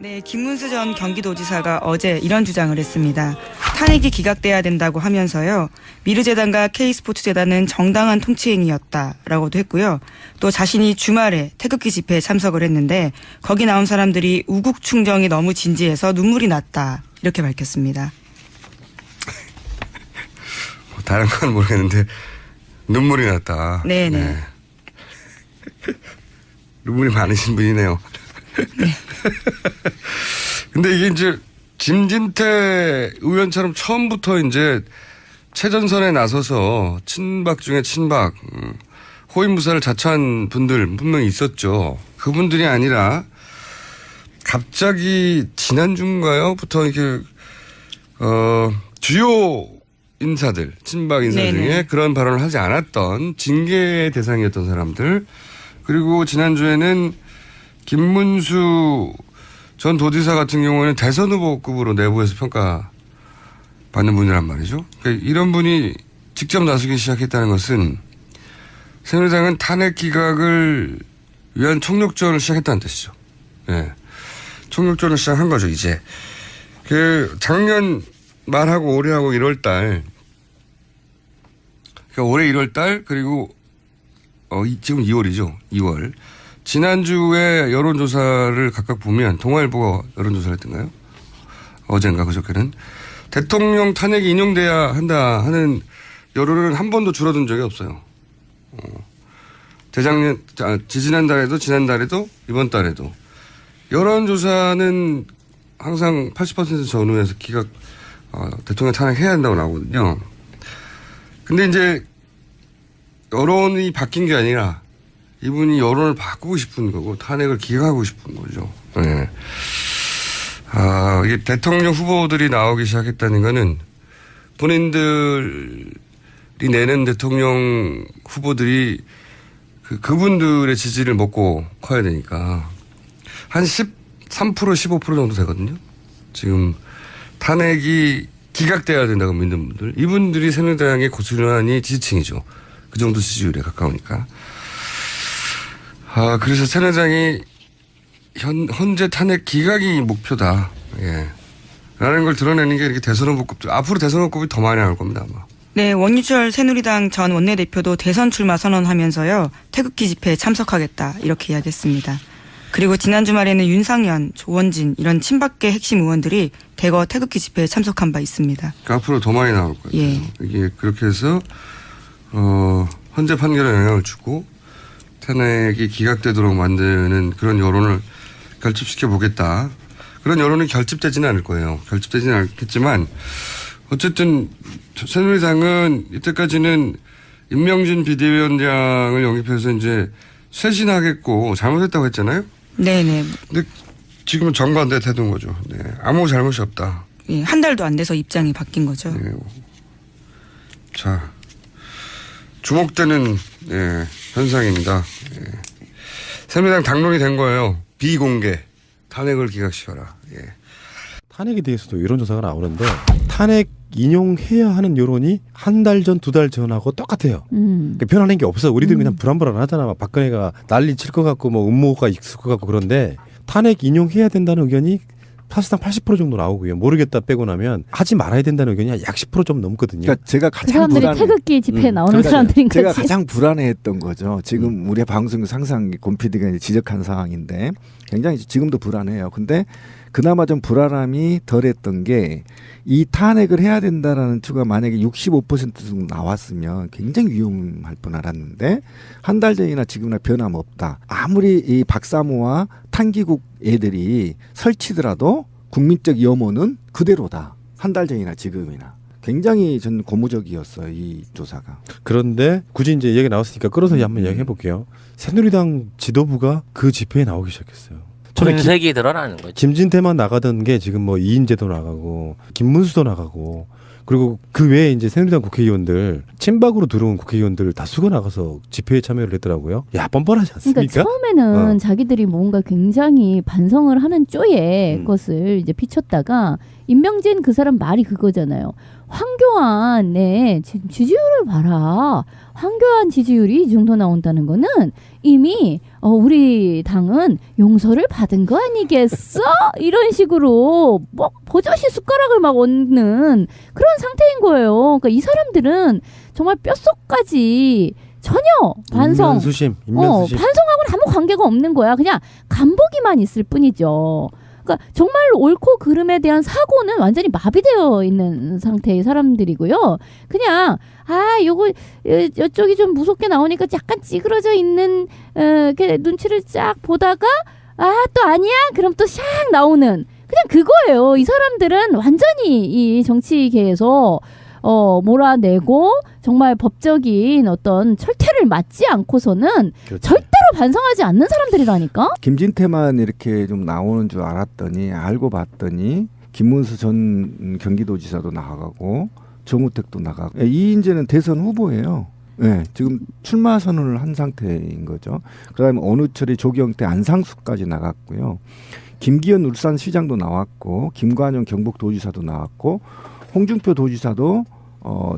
네, 김문수 전 경기도지사가 어제 이런 주장을 했습니다. 탄핵이 기각돼야 된다고 하면서요. 미르재단과 K스포츠재단은 정당한 통치행위였다라고도 했고요. 또 자신이 주말에 태극기 집회에 참석을 했는데 거기 나온 사람들이 우국 충정이 너무 진지해서 눈물이 났다. 이렇게 밝혔습니다. 다른 건 모르겠는데 눈물이 났다. 네네. 네. 눈물이 많으신 분이네요. 네. 근데 이게 이제 김진태 의원처럼 처음부터 이제 최전선에 나서서 친박 중에 친박, 호위무사를 자처한 분들 분명히 있었죠. 그분들이 아니라 갑자기 지난주인가요?부터 이렇게 주요 인사들, 친박 인사 네네. 중에 그런 발언을 하지 않았던 징계의 대상이었던 사람들, 그리고 지난주에는 김문수 전 도지사 같은 경우에는 대선 후보급으로 내부에서 평가받는 분이란 말이죠. 그러니까 이런 분이 직접 나서기 시작했다는 것은 새누리당은 탄핵 기각을 위한 총력전을 시작했다는 뜻이죠. 네. 총력전을 시작한 거죠, 이제. 작년 말하고 올해하고 1월 달, 그러니까 올해 1월 달, 그리고, 지금 2월이죠. 2월. 지난주에 여론조사를 각각 보면, 동아일보가 여론조사를 했던가요? 어젠가 그저께는. 대통령 탄핵이 인용돼야 한다 하는 여론은 한 번도 줄어든 적이 없어요. 지난달에도, 지난달에도, 이번 달에도. 여론조사는 항상 80% 전후에서 대통령 탄핵해야 한다고 나오거든요. 근데 이제 여론이 바뀐 게 아니라 이분이 여론을 바꾸고 싶은 거고 탄핵을 기각하고 싶은 거죠. 네. 이게 대통령 후보들이 나오기 시작했다는 거는 본인들이 내는 대통령 후보들이 그분들의 지지를 먹고 커야 되니까 한 13%, 15% 정도 되거든요. 지금 탄핵이 기각돼야 된다고 믿는 분들. 이분들이 새누리당의 고스란히 지지층이죠. 그 정도 지지율에 가까우니까. 그래서 새누리당이 현재 탄핵 기각이 목표다. 예. 라는 걸 드러내는 게 이렇게 대선 후보급, 앞으로 대선 후보급이 더 많이 나올 겁니다, 아마. 네, 원유철 새누리당 전 원내대표도 대선 출마 선언하면서요. 태극기 집회에 참석하겠다. 이렇게 이야기했습니다. 그리고 지난 주말에는 윤상현, 조원진 이런 친박계 핵심 의원들이 대거 태극기 집회에 참석한 바 있습니다. 그러니까 앞으로 더 많이 나올 거예요. 예. 이게 그렇게 해서 헌재 판결에 영향을 주고 탄핵이 기각되도록 만드는 그런 여론을 결집시켜 보겠다. 그런 여론이 결집되지는 않을 거예요. 결집되지는 않겠지만 어쨌든 새누리당은 이때까지는 임명진 비대위원장을 영입해서 이제 쇄신하겠고 잘못했다고 했잖아요. 네네. 근데 지금은 정반대 태도인 거죠. 네. 아무 잘못이 없다. 예, 한 달도 안 돼서 입장이 바뀐 거죠. 네. 자, 주목되는 현상입니다. 새누리당 당론이 된 거예요. 비공개 탄핵을 기각시켜라. 탄핵에 대해서도 여론조사가 나오는데 탄핵 인용해야 하는 여론이 한 달 전, 두 달 전하고 똑같아요. 그러니까 변하는 게 없어. 우리들은 그냥 불안불안하잖아. 막 박근혜가 난리 칠 것 같고 뭐 음모가 있을 것 같고 그런데 탄핵 인용해야 된다는 의견이 사실상 80% 정도 나오고요. 모르겠다 빼고 나면 하지 말아야 된다는 의견이 약 10% 좀 넘거든요. 그러니까 제가 가장 그 사람들이 태극기 집회에 나오는 사람들인 거지. 제가 가장 불안해했던 거죠. 지금 우리 방송에서 항상 권 PD가 지적한 상황인데 굉장히 지금도 불안해요. 근데 그나마 좀 불안함이 덜했던 게 이 탄핵을 해야 된다라는 추가 만약에 65% 정도 나왔으면 굉장히 위험할 뻔 알았는데 한 달 전이나 지금이나 변함없다. 아무리 이 박사모와 탄기국 애들이 설치더라도 국민적 염원은 그대로다. 한 달 전이나 지금이나. 굉장히 전 고무적이었어요. 이 조사가. 그런데 굳이 이제 얘기 나왔으니까 끌어서 한번 이야기해 볼게요. 새누리당 지도부가 그 집회에 나오기 시작했어요. 분색이 드러나는 거죠. 김진태만 나가던 게 지금 뭐 이인재도 나가고 김문수도 나가고 그리고 그 외에 이제 새누리당 국회의원들 친박으로 들어온 국회의원들 다 수거 나가서 집회에 참여를 했더라고요. 야 뻔뻔하지 않습니까? 그러니까 처음에는 자기들이 뭔가 굉장히 반성을 하는 쪼의 것을 이제 비췄다가 임명진 그 사람 말이 그거잖아요. 황교안의 지지율을 봐라. 황교안 지지율이 이 정도 나온다는 거는 이미 우리 당은 용서를 받은 거 아니겠어? 이런 식으로 뭐 버젓이 숟가락을 막 얹는 그런 상태인 거예요. 그러니까 이 사람들은 정말 뼛속까지 전혀 반성, 인면수심. 반성하고는 아무 관계가 없는 거야. 그냥 간보기만 있을 뿐이죠. 그러니까 정말로 옳고 그름에 대한 사고는 완전히 마비되어 있는 상태의 사람들이고요. 그냥 요거 이쪽이 좀 무섭게 나오니까 약간 찌그러져 있는 이렇게 눈치를 쫙 보다가 또 아니야? 그럼 또 샥 나오는 그냥 그거예요. 이 사람들은 완전히 이 정치계에서 몰아내고 정말 법적인 어떤 철퇴를 맞지 않고서는 그렇죠. 절대로 반성하지 않는 사람들이라니까. 김진태만 이렇게 좀 나오는 줄 알았더니 알고 봤더니 김문수 전 경기도지사도 나가고 정우택도 나가고 이인재는 대선 후보예요. 네, 지금 출마 선언을 한 상태인 거죠. 그다음에 원우철이 조경태 안상수까지 나갔고요. 김기현 울산시장도 나왔고 김관영 경북도지사도 나왔고 홍준표 도지사도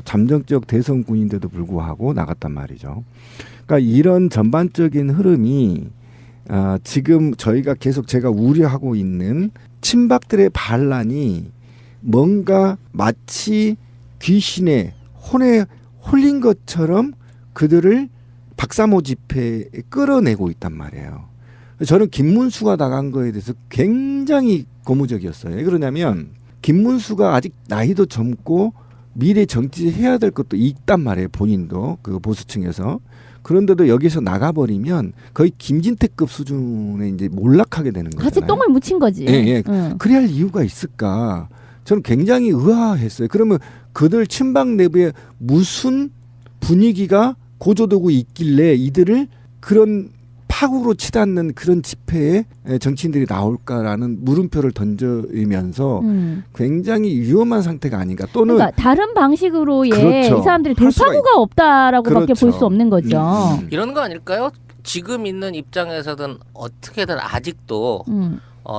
잠정적 대선군인데도 불구하고 나갔단 말이죠. 그러니까 이런 전반적인 흐름이 지금 저희가 계속 제가 우려하고 있는 친박들의 반란이 뭔가 마치 귀신의 혼에 홀린 것처럼 그들을 박사모 집회에 끌어내고 있단 말이에요. 저는 김문수가 나간 거에 대해서 굉장히 고무적이었어요. 왜 그러냐면 김문수가 아직 나이도 젊고 미래 정치해야 될 것도 있단 말이에요. 본인도 그 보수층에서. 그런데도 여기서 나가버리면 거의 김진태급 수준에 이제 몰락하게 되는 거잖아요. 같이 똥을 묻힌 거지. 예. 그래야 할 이유가 있을까? 저는 굉장히 의아했어요. 그러면 그들 친박 내부에 무슨 분위기가 고조되고 있길래 이들을 그런 파국으로 치닫는 그런 집회에 정치인들이 나올까라는 물음표를 던지면서 굉장히 위험한 상태가 아닌가. 또는 그러니까 다른 방식으로의 그렇죠. 이 사람들이 할 수가 돌파구가 없다라고밖에 그렇죠. 볼 수 없는 거죠. 이런 거 아닐까요? 지금 있는 입장에서든 어떻게든 아직도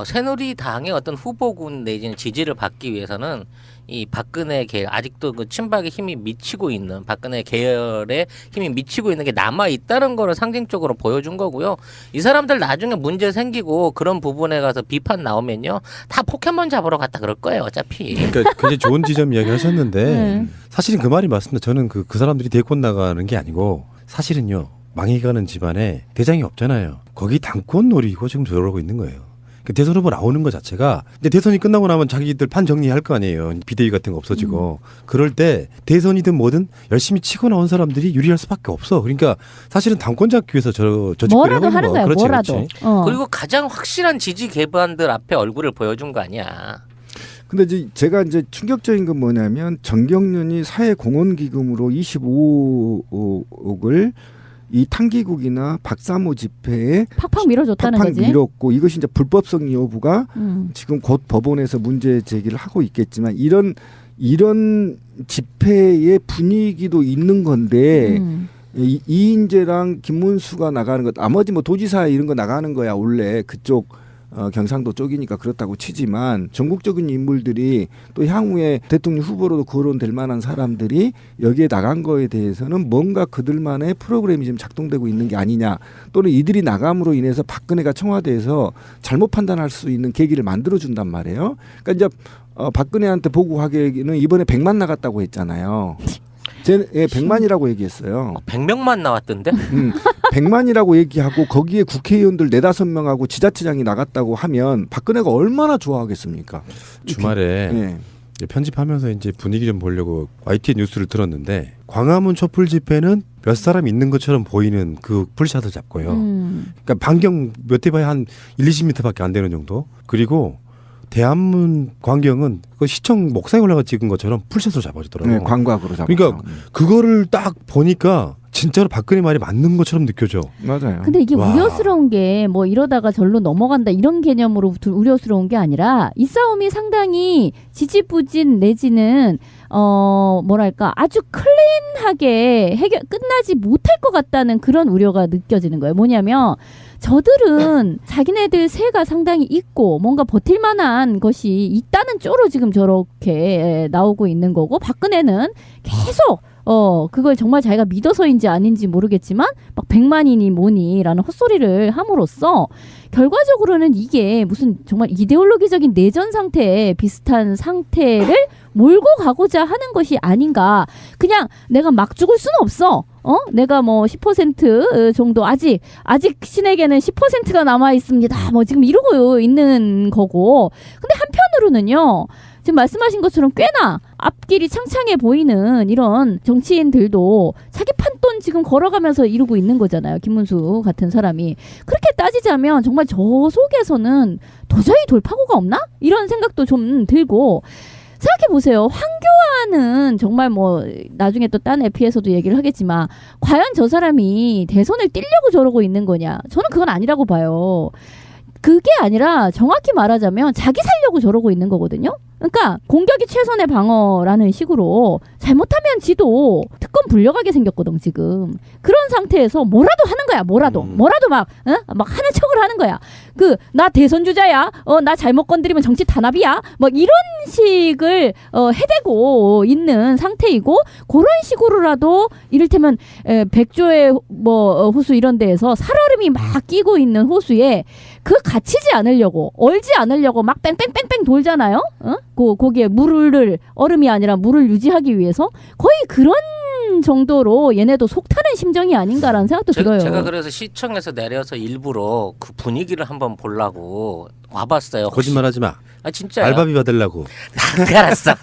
새누리당의 어떤 후보군 내지는 지지를 받기 위해서는 이 박근혜 계열 아직도 그 친박의 힘이 미치고 있는 박근혜 계열의 힘이 미치고 있는 게 남아 있다는 거를 상징적으로 보여준 거고요. 이 사람들 나중에 문제 생기고 그런 부분에 가서 비판 나오면요 다 포켓몬 잡으러 갔다 그럴 거예요 어차피. 그러니까 굉장히 좋은 지점 이야기하셨는데 사실은 그 말이 맞습니다. 저는 그 사람들이 대권 나가는 게 아니고 사실은요 망해가는 집안에 대장이 없잖아요. 거기 당권 노리고 지금 저러고 있는 거예요. 대선 후보 나오는 것 자체가 이제 대선이 끝나고 나면 자기들 판 정리할 거 아니에요. 비대위 같은 거 없어지고 그럴 때 대선이든 뭐든 열심히 치고 나온 사람들이 유리할 수밖에 없어. 그러니까 사실은 당권 잡기 위해서 저 짓거리 뭐라도 하는 거야. 그렇지, 뭐라도. 그렇지. 그리고 가장 확실한 지지 기반들 앞에 얼굴을 보여준 거 아니야. 근데 이제 제가 이제 충격적인 건 뭐냐면 정경련이 사회공헌기금으로 25억을 이 탕기국이나 박사모 집회에 팍팍 밀어줬다는 팍팍 거지. 밀었고 이것이 이제 불법성 여부가 지금 곧 법원에서 문제 제기를 하고 있겠지만 이런 집회의 분위기도 있는 건데 이인재랑 김문수가 나가는 것 나머지 뭐 도지사 이런 거 나가는 거야 원래 그쪽 경상도 쪽이니까 그렇다고 치지만 전국적인 인물들이 또 향후에 대통령 후보로도 거론될 만한 사람들이 여기에 나간 거에 대해서는 뭔가 그들만의 프로그램이 좀 작동되고 있는 게 아니냐 또는 이들이 나감으로 인해서 박근혜가 청와대에서 잘못 판단할 수 있는 계기를 만들어준단 말이에요. 그러니까 이제 박근혜한테 보고하기에는 이번에 100만 나갔다고 했잖아요. 100만이라고 얘기했어요. 100명만 나왔던데? 100만이라고 얘기하고 거기에 국회의원들 4-5명하고 지자체장이 나갔다고 하면 박근혜가 얼마나 좋아하겠습니까? 주말에 네. 편집하면서 이제 분위기 좀 보려고 YTN 뉴스를 들었는데 광화문 촛불 집회는 몇 사람 있는 것처럼 보이는 그 풀샷을 잡고요. 그러니까 반경 몇 해 봐야 한 1-20m밖에 안 되는 정도. 그리고 대한문 광경은 그 시청 목상에 올라가 찍은 것처럼 풀샷으로 잡아주더라고요. 네, 광각으로 잡았죠. 그러니까 그거를 딱 보니까 진짜로 박근혜 말이 맞는 것처럼 느껴져. 맞아요. 근데 이게 와. 우려스러운 게 뭐 이러다가 절로 넘어간다 이런 개념으로 우려스러운 게 아니라 이 싸움이 상당히 지지부진 내지는 뭐랄까 아주 클린하게 끝나지 못할 것 같다는 그런 우려가 느껴지는 거예요. 뭐냐면 저들은 자기네들 새가 상당히 있고 뭔가 버틸 만한 것이 있다는 쪽으로 지금 저렇게 나오고 있는 거고, 박근혜는 계속 그걸 정말 자기가 믿어서인지 아닌지 모르겠지만 막 100만이니 뭐니라는 헛소리를 함으로써 결과적으로는 이게 무슨 정말 이데올로기적인 내전 상태에 비슷한 상태를 몰고 가고자 하는 것이 아닌가. 그냥 내가 막 죽을 수는 없어. 내가 뭐 10% 정도 아직 신에게는 10%가 남아 있습니다. 뭐 지금 이러고 있는 거고. 근데 한편으로는요. 지금 말씀하신 것처럼 꽤나 앞길이 창창해 보이는 이런 정치인들도 자기 판돈 지금 걸어가면서 이루고 있는 거잖아요. 김문수 같은 사람이. 그렇게 따지자면 정말 저 속에서는 도저히 돌파구가 없나? 이런 생각도 좀 들고, 생각해보세요. 황교안은 정말 뭐 나중에 또 딴 에피에서도 얘기를 하겠지만 과연 저 사람이 대선을 뛰려고 저러고 있는 거냐? 저는 그건 아니라고 봐요. 그게 아니라 정확히 말하자면 자기 살려고 저러고 있는 거거든요. 그러니까 공격이 최선의 방어라는 식으로 잘못하면 지도 특검 불려가게 생겼거든 지금. 그런 상태에서 뭐라도 하는 거야. 뭐라도 막 하는 척을 하는 거야. 나 대선 주자야. 나 잘못 건드리면 정치 탄압이야. 뭐 이런 식을 해대고 있는 상태이고, 그런 식으로라도 이를테면 백조의 뭐 호수 이런 데에서 살얼음이 막 끼고 있는 호수에 갇히지 않으려고, 얼지 않으려고 막 뺑뺑뺑뺑 돌잖아요. 거기에 얼음이 아니라 물을 유지하기 위해서 거의 그런 정도로 얘네도 속타는 심정이 아닌가라는 생각도 들어요. 제가 그래서 시청에서 내려서 일부러 그 분위기를 한번 보려고 와봤어요. 거짓말하지 마. 아 진짜요? 알바비 받으려고. 알았어.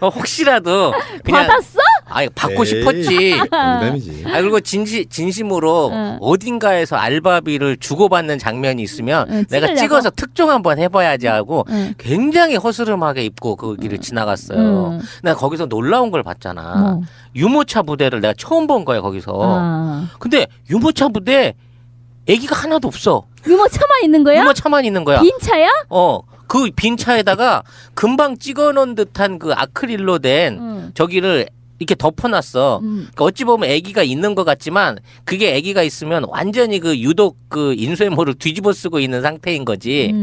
혹시라도 그냥 받았어? 아니 받고 싶었지. 농담이지. 그리고 진심으로 어딘가에서 알바비를 주고받는 장면이 있으면 내가 찍으려고? 찍어서 특종 한번 해봐야지 하고 굉장히 허스름하게 입고 그 길을 지나갔어요. 내가 거기서 놀라운 걸 봤잖아. 유모차 부대를 내가 처음 본 거야 거기서. 근데 유모차 부대 애기가 하나도 없어. 유모차만 있는 거야? 유모차만 있는 거야. 빈 차야? 그 빈 차에다가 금방 찍어놓은 듯한 그 아크릴로 된 저기를 이렇게 덮어놨어. 그러니까 어찌 보면 애기가 있는 것 같지만 그게 애기가 있으면 완전히 유독 인쇄물을 뒤집어 쓰고 있는 상태인 거지.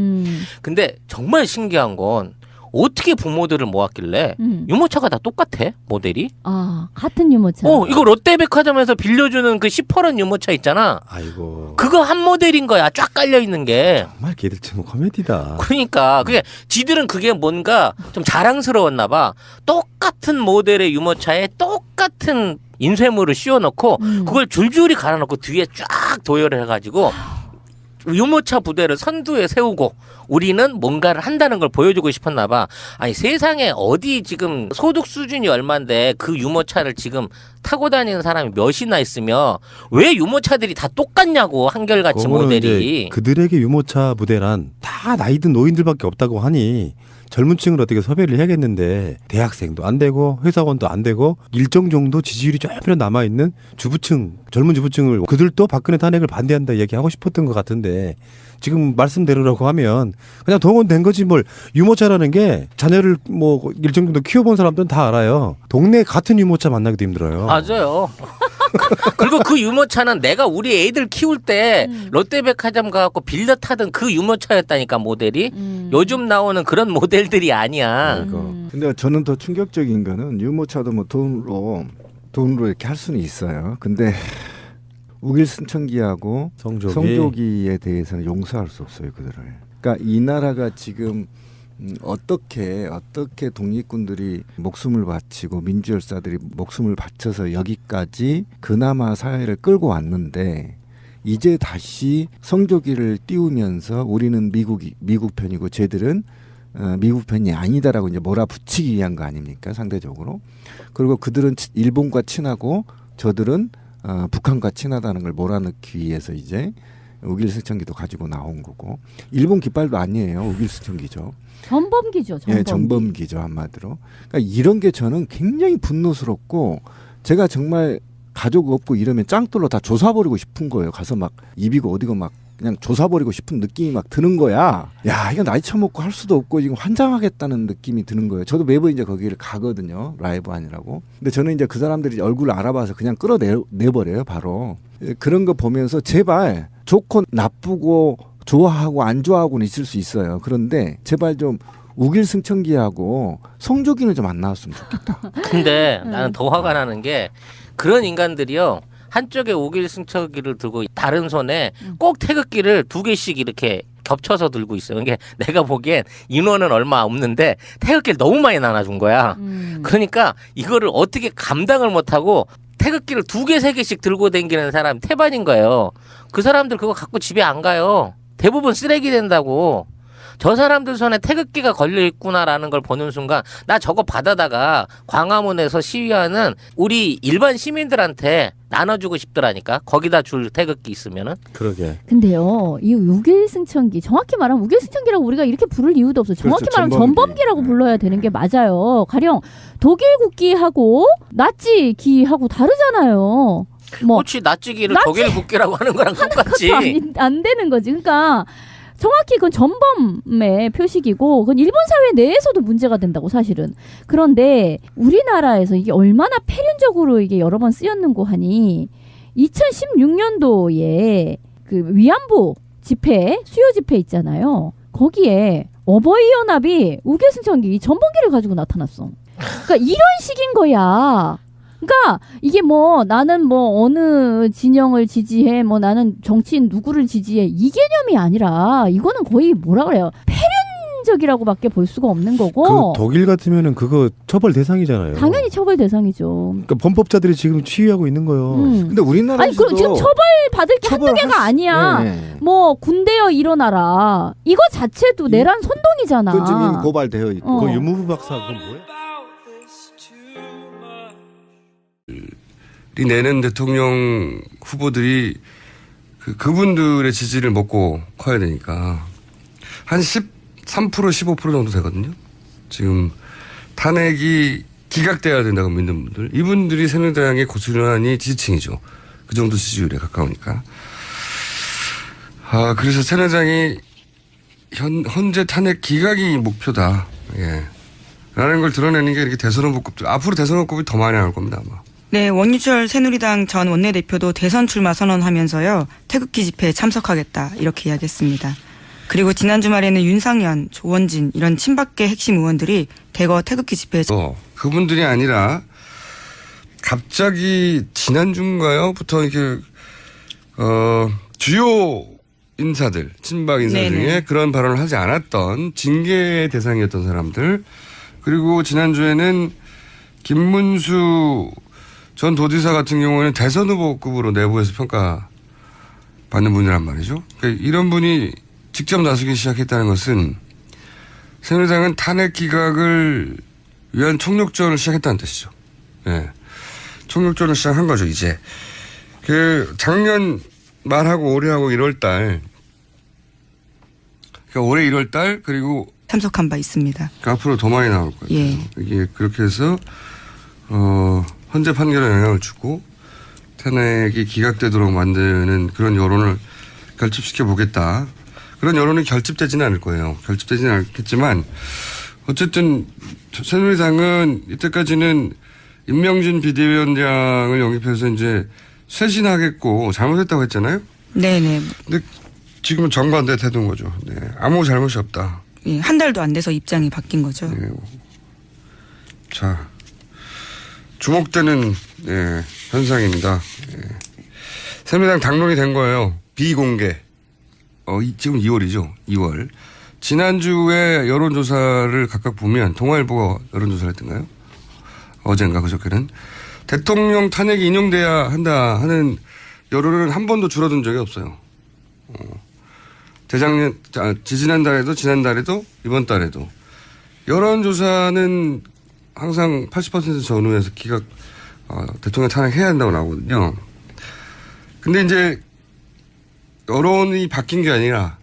근데 정말 신기한 건 어떻게 부모들을 모았길래 유모차가 다 똑같아 모델이? 같은 유모차. 이거 롯데백화점에서 빌려주는 그 시퍼런 유모차 있잖아. 아이고. 그거 한 모델인 거야. 쫙 깔려 있는 게. 정말 걔들 참 코미디다. 그러니까 지들은 그게 뭔가 좀 자랑스러웠나 봐. 똑같은 모델의 유모차에 똑같은 인쇄물을 씌워놓고 그걸 줄줄이 갈아놓고 뒤에 쫙 도열을 해가지고 유모차 부대를 선두에 세우고 우리는 뭔가를 한다는 걸 보여주고 싶었나 봐. 아니 세상에 어디 지금 소득 수준이 얼만데 그 유모차를 지금 타고 다니는 사람이 몇이나 있으며 왜 유모차들이 다 똑같냐고 한결같이 모델이. 그들에게 유모차 부대란 다 나이든 노인들밖에 없다고 하니 젊은 층을 어떻게 섭외를 해야겠는데 대학생도 안 되고 회사원도 안 되고 일정 정도 지지율이 조금 남아있는 주부층, 젊은 주부층을 그들도 박근혜 탄핵을 반대한다 얘기하고 싶었던 것 같은데 지금 말씀대로라고 하면 그냥 동원된 거지 뭘. 유모차라는 게 자녀를 뭐 일정 정도 키워본 사람들은 다 알아요. 동네 같은 유모차 만나기도 힘들어요. 맞아요. 그리고 그 유모차는 내가 우리 애들 키울 때 롯데백화점 가갖고 빌려 타던 그 유모차였다니까 모델이. 요즘 나오는 그런 모델들이 아니야. 근데 저는 더 충격적인 거는 유모차도 뭐 돈으로 이렇게 할 수는 있어요. 근데 우길승천기하고 성조기에 대해서는 용서할 수 없어요, 그들을. 그러니까 이 나라가 지금 어떻게 독립군들이 목숨을 바치고 민주열사들이 목숨을 바쳐서 여기까지 그나마 사회를 끌고 왔는데 이제 다시 성조기를 띄우면서 우리는 미국 편이고 쟤들은 미국 편이 아니다라고 이제 몰아붙이기 위한 거 아닙니까, 상대적으로. 그리고 그들은 일본과 친하고 저들은 북한과 친하다는 걸 몰아넣기 위해서 이제 우길승천기도 가지고 나온 거고, 일본 깃발도 아니에요. 우길승천기죠. 전범기죠. 예, 전범기죠, 한마디로. 그러니까 이런 게 저는 굉장히 분노스럽고, 제가 정말 가족 없고 이러면 짱돌로 다 조사버리고 싶은 거예요. 가서 막 입이고 어디고 막 그냥 조사버리고 싶은 느낌이 막 드는 거야. 야, 이거 나이 처먹고 할 수도 없고 지금 환장하겠다는 느낌이 드는 거예요. 저도 매번 이제 거기를 가거든요. 라이브 아니라고. 근데 저는 이제 그 사람들이 얼굴을 알아봐서 그냥 끌어내버려요, 바로. 그런 거 보면서 제발 좋고 나쁘고 좋아하고 안 좋아하고는 있을 수 있어요. 그런데 제발 좀 우길승천기하고 성조기는 좀 안 나왔으면 좋겠다. 근데 나는 더 화가 나는 게 그런 인간들이요. 한쪽에 우길승천기를 들고 다른 손에 꼭 태극기를 2개씩 이렇게 겹쳐서 들고 있어요. 그러니까 내가 보기엔 인원은 얼마 없는데 태극기를 너무 많이 나눠준 거야. 그러니까 이거를 어떻게 감당을 못하고 태극기를 2개, 3개씩 들고 다니는 사람이 태반인 거예요. 그 사람들 그거 갖고 집에 안 가요. 대부분 쓰레기 된다고. 저 사람들 손에 태극기가 걸려 있구나라는 걸 보는 순간 나 저거 받아다가 광화문에서 시위하는 우리 일반 시민들한테 나눠주고 싶더라니까. 거기다 줄 태극기 있으면은. 그러게. 근데요, 이 우길승천기, 정확히 말하면 우길승천기라고 우리가 이렇게 부를 이유도 없어요. 정확히 그렇죠, 말하면 전범기. 전범기라고 불러야 되는 게 맞아요. 가령 독일 국기하고 나치 기하고 다르잖아요. 뭐 그렇지. 나치기를 독일 국기라고 하는 거랑 똑같지. 그것도 안 되는 거지. 그러니까 정확히 그건 전범의 표식이고 그건 일본 사회 내에서도 문제가 된다고 사실은. 그런데 우리나라에서 이게 얼마나 폐륜적으로 이게 여러 번 쓰였는고 하니 2016년도에 그 위안부 집회 수요 집회 있잖아요. 거기에 어버이 연합이 우길승천기 전범기를 가지고 나타났어. 그러니까 이런 식인 거야. 그러니까 이게 뭐 나는 뭐 어느 진영을 지지해, 뭐 나는 정치인 누구를 지지해 이 개념이 아니라 이거는 거의 뭐라 그래요? 폐륜적이라고밖에 볼 수가 없는 거고. 그 독일 같으면은 그거 처벌 대상이잖아요. 당연히 처벌 대상이죠. 그러니까 범법자들이 지금 치유하고 있는 거예요. 근데 우리나라에서도 아니 그럼 지금 처벌 받을 게 한두 개가 아니야. 네. 뭐 군대여 일어나라. 이거 자체도 내란 선동이잖아. 그건 지금 고발되어 있고. 어. 그 유무부 박사 그건 뭐예요? 이 내는 대통령 후보들이 그분들의 지지를 먹고 커야 되니까 한 13% 15% 정도 되거든요. 지금 탄핵이 기각돼야 된다고 믿는 분들, 이분들이 새누리당의 고스란히 지지층이죠. 그 정도 지지율에 가까우니까. 그래서 새누리당이 현재 탄핵 기각이 목표다. 예. 라는 걸 드러내는 게 이렇게 대선 후보급들, 앞으로 대선 후보급이 더 많이 나올 겁니다, 아마. 네, 원유철 새누리당 전 원내대표도 대선 출마 선언하면서요. 태극기 집회에 참석하겠다 이렇게 이야기했습니다. 그리고 지난 주말에는 윤상현, 조원진 이런 친박계 핵심 의원들이 대거 태극기 집회에 그분들이 아니라 갑자기 지난주인가요?부터 이렇게 주요 인사들, 친박 인사 네네. 중에 그런 발언을 하지 않았던 징계 대상이었던 사람들, 그리고 지난주에는 김문수 전 도지사 같은 경우에는 대선 후보급으로 내부에서 평가받는 분이란 말이죠. 그러니까 이런 분이 직접 나서기 시작했다는 것은 새누리당은 탄핵 기각을 위한 총력전을 시작했다는 뜻이죠. 예. 총력전을 시작한 거죠, 이제. 작년 말하고 올해하고 1월 달, 그러니까 올해 1월 달, 그리고 참석한 바 있습니다. 그러니까 앞으로 더 많이 나올 거예요. 예. 이게 그렇게 해서, 헌재 판결에 영향을 주고 탄핵이 기각되도록 만드는 그런 여론을 결집시켜 보겠다. 그런 여론이 결집되지는 않을 거예요. 결집되지는 않겠지만 어쨌든 새누리당은 이때까지는 임명진 비대위원장을 영입해서 이제 쇄신하겠고 잘못했다고 했잖아요. 네네. 근데 지금은 정반대 태도인 거죠. 네. 아무 잘못이 없다. 예, 한 달도 안 돼서 입장이 바뀐 거죠. 네. 자, 주목되는 현상입니다. 새누리당 당론이 된 거예요. 비공개. 지금 2월이죠. 2월. 지난주에 여론조사를 각각 보면 동아일보가 여론조사를 했던가요? 어젠가 그저께는. 대통령 탄핵이 인용돼야 한다 하는 여론은 한 번도 줄어든 적이 없어요. 지난달에도 지난달에도 이번 달에도. 여론조사는 항상 80% 전후에서 대통령 탄핵해야 한다고 나오거든요. 근데 이제 여론이 바뀐 게 아니라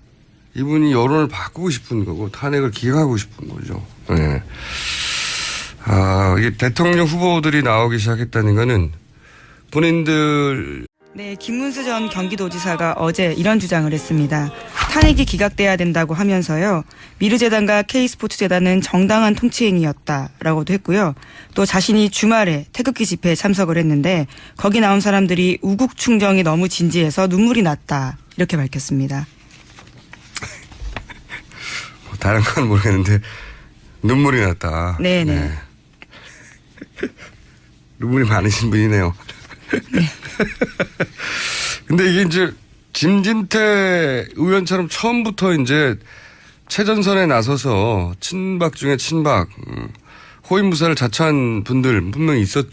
이분이 여론을 바꾸고 싶은 거고 탄핵을 기각하고 싶은 거죠. 네. 이게 대통령 후보들이 나오기 시작했다는 거는 본인들. 네, 김문수 전 경기도지사가 어제 이런 주장을 했습니다. 탄핵이 기각돼야 된다고 하면서요. 미르재단과 K스포츠재단은 정당한 통치행위였다라고도 했고요. 또 자신이 주말에 태극기 집회에 참석을 했는데 거기 나온 사람들이 우국충정이 너무 진지해서 눈물이 났다. 이렇게 밝혔습니다. 다른 건 모르겠는데 눈물이 났다. 네네. 네. 눈물이 많으신 분이네요. 근데 이게 이제 김진태 의원처럼 처음부터 이제 최전선에 나서서 친박 중에 친박, 호위무사를 자처한 분들 분명히 있었죠.